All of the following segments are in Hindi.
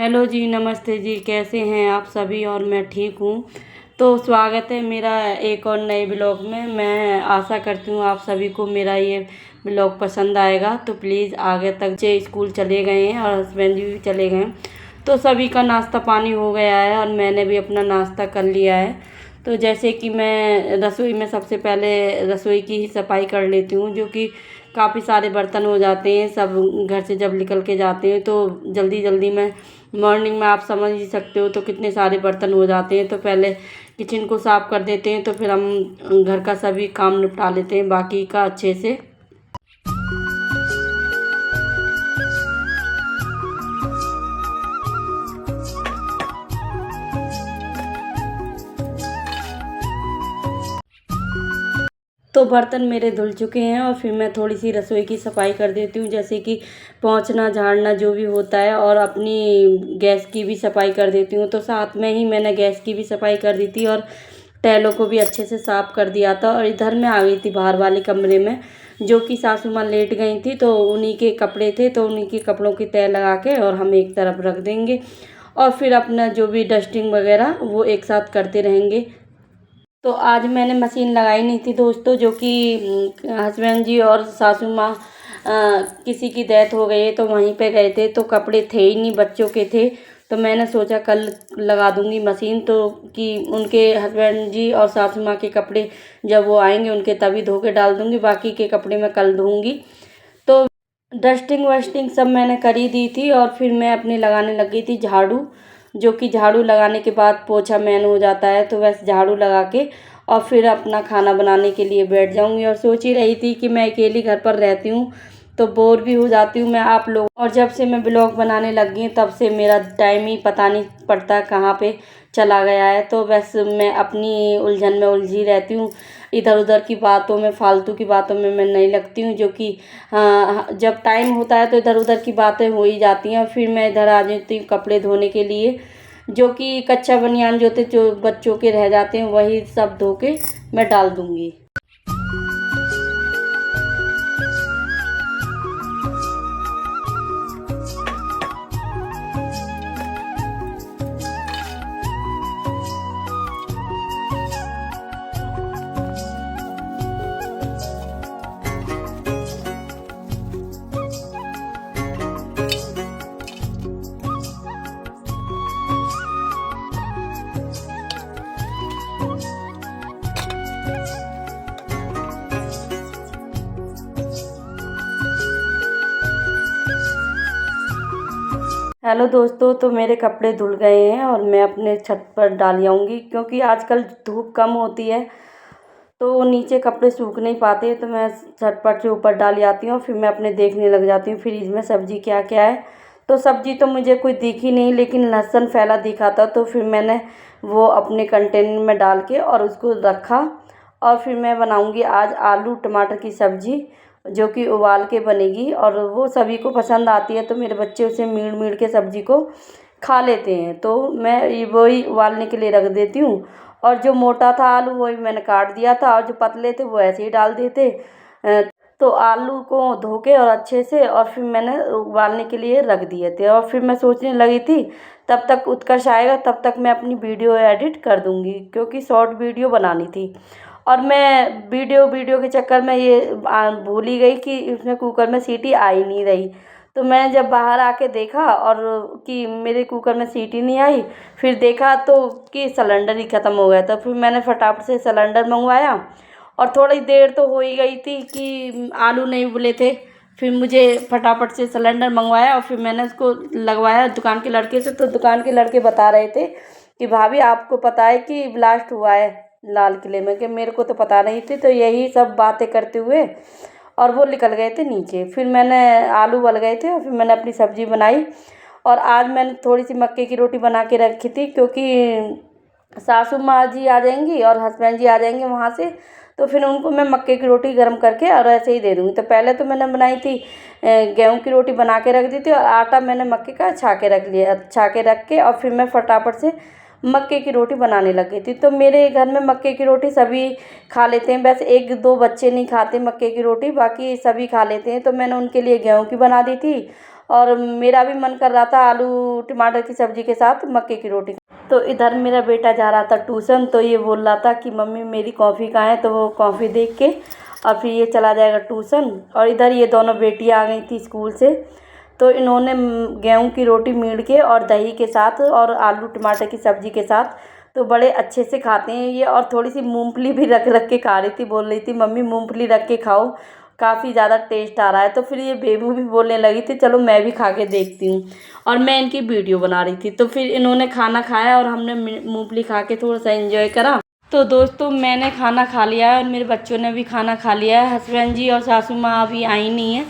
हेलो जी, नमस्ते जी। कैसे हैं आप सभी? और मैं ठीक हूँ। तो स्वागत है मेरा एक और नए ब्लॉग में। मैं आशा करती हूँ आप सभी को मेरा ये ब्लॉग पसंद आएगा। तो प्लीज़ आगे तक। बच्चे स्कूल चले गए हैं और हस्बैंड जी भी चले गए हैं, तो सभी का नाश्ता पानी हो गया है और मैंने भी अपना नाश्ता कर लिया है। तो जैसे कि मैं रसोई में सबसे पहले रसोई की ही सफाई कर लेती हूँ, जो कि काफ़ी सारे बर्तन हो जाते हैं सब घर से जब निकल के जाते हैं। तो जल्दी जल्दी में मॉर्निंग में आप समझ ही सकते हो तो कितने सारे बर्तन हो जाते हैं। तो पहले किचन को साफ़ कर देते हैं, तो फिर हम घर का सभी काम निपटा लेते हैं बाकी का अच्छे से। तो बर्तन मेरे धुल चुके हैं और फिर मैं थोड़ी सी रसोई की सफाई कर देती हूँ, जैसे कि पोंछना झाड़ना जो भी होता है, और अपनी गैस की भी सफाई कर देती हूँ। तो साथ में ही मैंने गैस की भी सफाई कर दी थी और टैलों को भी अच्छे से साफ़ कर दिया था। और इधर मैं आ गई थी बाहर वाले कमरे में, जो कि सासू माँ लेट गई थी, तो उन्हीं के कपड़े थे, तो उन्हीं के कपड़ों की तह लगा के और हम एक तरफ रख देंगे और फिर अपना जो भी डस्टिंग वगैरह वो एक साथ करते रहेंगे। तो आज मैंने मशीन लगाई नहीं थी दोस्तों, जो कि हस्बैंड जी और सासू माँ किसी की डेथ हो गई है, तो वहीं पे गए थे, तो कपड़े थे ही नहीं, बच्चों के थे। तो मैंने सोचा कल लगा दूंगी मशीन, तो कि उनके हस्बैंड जी और सासू माँ के कपड़े जब वो आएंगे उनके तभी धो के डाल दूंगी, बाकी के कपड़े मैं कल धोऊंगी। तो डस्टिंग वस्टिंग सब मैंने कर ही दी थी और फिर मैं अपने लगाने लग गई थी झाड़ू, जो कि झाड़ू लगाने के बाद पोछा मैन हो जाता है। तो वैसे झाड़ू लगा के और फिर अपना खाना बनाने के लिए बैठ जाऊंगी। और सोच ही रही थी कि मैं अकेली घर पर रहती हूँ तो बोर भी हो जाती हूँ मैं आप लोग, और जब से मैं ब्लॉग बनाने लग गई तब से मेरा टाइम ही पता नहीं पड़ता कहाँ पे चला गया है। तो बस मैं अपनी उलझन में उलझी रहती हूँ, इधर उधर की बातों में, फालतू की बातों में मैं नहीं लगती हूँ, जो कि जब टाइम होता है तो इधर उधर की बातें हो ही जाती हैं। और फिर मैं इधर आ जाती हूँ कपड़े धोने के लिए, जो कि कच्चा बनियान जो बच्चों के रह जाते हैं वही सब धो के मैं डाल दूँगी। हेलो दोस्तों, तो मेरे कपड़े धुल गए हैं और मैं अपने छत पर डाल आऊँगी, क्योंकि आजकल धूप कम होती है तो नीचे कपड़े सूख नहीं पाते। तो मैं झटपट से ऊपर डाल आती हूँ और फिर मैं अपने देखने लग जाती हूँ फ्रिज में सब्ज़ी क्या क्या है। तो सब्ज़ी तो मुझे कोई दिखी नहीं, लेकिन लहसुन फैला दिखा था, तो फिर मैंने वो अपने कंटेनर में डाल के और उसको रखा। और फिर मैं बनाऊँगी आज आलू टमाटर की सब्ज़ी, जो कि उबाल के बनेगी और वो सभी को पसंद आती है। तो मेरे बच्चे उसे मीड़ मीड़ के सब्ज़ी को खा लेते हैं, तो मैं ये वही उबालने के लिए रख देती हूँ। और जो मोटा था आलू वही मैंने काट दिया था, और जो पतले थे वो ऐसे ही डाल देते। अ, तो आलू को धो के और अच्छे से और फिर मैंने उबालने के लिए रख दिए थे। और फिर मैं सोचने लगी थी तब तक उत्कर्ष आएगा, तब तक मैं अपनी वीडियो एडिट कर दूँगी, क्योंकि शॉर्ट वीडियो बनानी थी। और मैं वीडियो वीडियो के चक्कर में ये भूल ही गई कि उसमें कुकर में सीटी आ ही नहीं रही। तो मैं जब बाहर आके देखा और कि मेरे कुकर में सीटी नहीं आई, फिर देखा तो कि सिलेंडर ही ख़त्म हो गया था। फिर मैंने फटाफट से सिलेंडर मंगवाया और थोड़ी देर तो हो ही गई थी कि आलू नहीं उबले थे। फिर मुझे फटाफट से सिलेंडर मंगवाया और फिर मैंने उसको लगवाया दुकान के लड़के से। तो दुकान के लड़के बता रहे थे कि भाभी आपको पता है कि ब्लास्ट हुआ है लाल किले में? कि मेरे को तो पता नहीं थी। तो यही सब बातें करते हुए और वो निकल गए थे नीचे। फिर मैंने आलू उबल गए थे और फिर मैंने अपनी सब्ज़ी बनाई। और आज मैंने थोड़ी सी मक्के की रोटी बना के रखी थी, क्योंकि सासू माँ जी आ जाएंगी और हस्बैंड जी आ जाएंगे वहाँ से, तो फिर उनको मैं मक्के की रोटी गर्म करके और ऐसे ही दे दूँगी। तो पहले तो मैंने बनाई थी गेहूँ की रोटी बना के रख दी थी, और आटा मैंने मक्के का छा के रख लिया, छा के रख के और फिर मैं फटाफट से मक्के की रोटी बनाने लग गई थी। तो मेरे घर में मक्के की रोटी सभी खा लेते हैं, बस एक दो बच्चे नहीं खाते मक्के की रोटी, बाकी सभी खा लेते हैं। तो मैंने उनके लिए गेहूँ की बना दी थी और मेरा भी मन कर रहा था आलू टमाटर की सब्ज़ी के साथ मक्के की रोटी। तो इधर मेरा बेटा जा रहा था ट्यूशन, तो ये बोल रहा था कि मम्मी मेरी कॉफ़ी कहाँ है, तो वो कॉफ़ी देख के और फिर ये चला जाएगा ट्यूशन। और इधर ये दोनों बेटियाँ आ गई थी स्कूल से, तो इन्होंने गेहूं की रोटी मीड़ के और दही के साथ और आलू टमाटर की सब्ज़ी के साथ तो बड़े अच्छे से खाते हैं ये। और थोड़ी सी मूंगफली भी रख रख के खा रही थी, बोल रही थी मम्मी मूंगफली रख के खाओ, काफ़ी ज़्यादा टेस्ट आ रहा है। तो फिर ये बेबू भी बोलने लगी थी चलो मैं भी खा के देखती हूँ, और मैं इनकी वीडियो बना रही थी। तो फिर इन्होंने खाना खाया और हमने मूंगफली खा के थोड़ा सा एंजॉय करा। तो दोस्तों मैंने खाना खा लिया है और मेरे बच्चों ने भी खाना खा लिया है। हस्बैंड जी और सासू माँ अभी आई नहीं है,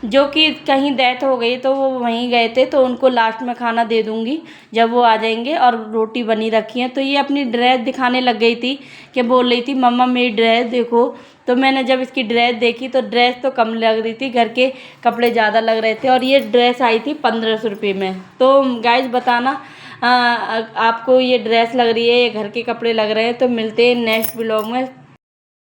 जो कि कहीं डेथ हो गई, तो वो वहीं गए थे, तो उनको लास्ट में खाना दे दूँगी जब वो आ जाएंगे। और रोटी बनी रखी है। तो ये अपनी ड्रेस दिखाने लग गई थी कि बोल रही थी मम्मा मेरी ड्रेस देखो। तो मैंने जब इसकी ड्रेस देखी तो ड्रेस तो कम लग रही थी, घर के कपड़े ज़्यादा लग रहे थे, और ये ड्रेस आई थी 1500 रुपये में। तो गाइज बताना आपको ये ड्रेस लग रही है, ये घर के कपड़े लग रहे हैं। तो मिलते हैं नेक्स्ट व्लॉग में।